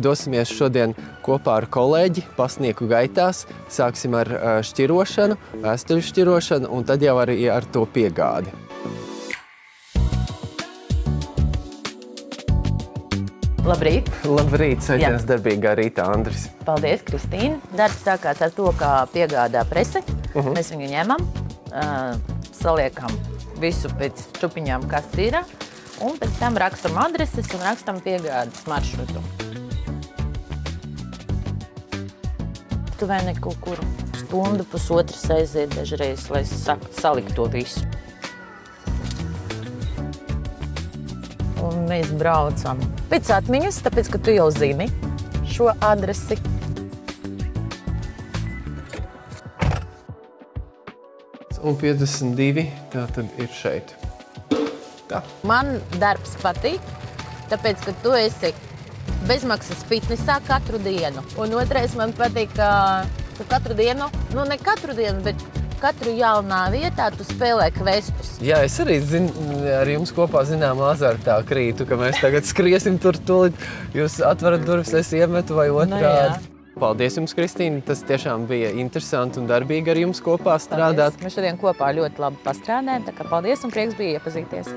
Dosimies šodien kopā ar kolēģi pasnieku gaitās. Sāksim ar šķirošanu, vēstuļu šķirošanu un tad jau arī ar to piegādi. Labrīt! Labrīt! Sveiciens darbīgā rītā, Andris. Paldies, Kristīna. Darbs sākās ar to, kā piegādā prese. Mēs viņu ņemam, saliekam visu pēc čupiņām, kas ir, un pēc tam rakstam adreses un rakstam piegādes maršrutu. Tu vai ne kaut kur stundu, pusotras aiziet dažreiz, lai saliktu to visu. Un mēs braucam pēc atmiņas, tāpēc, ka tu jau zini šo adresi. Un 52 tā tad ir šeit. Tā. Man darbs patīk, tāpēc, ka tu esi bezmaksas fitnesā katru dienu. Un otrais man patīk, ka tu katru dienu, nu ne katru dienu, bet katru jaunā vietā tu spēlē kvestus. Jā, es arī ar jums kopā zinām azartā krītu, ka mēs tagad skriesim tur tūlīt. Jūs atverat durvis, es iemetu vai otrādi. Paldies jums, Kristīna. Tas tiešām bija interesanti un darbīgi ar jums kopā strādāt. Paldies. Mēs šodien kopā ļoti labi pastrādājam, tā kā paldies un prieks bija iepazīties.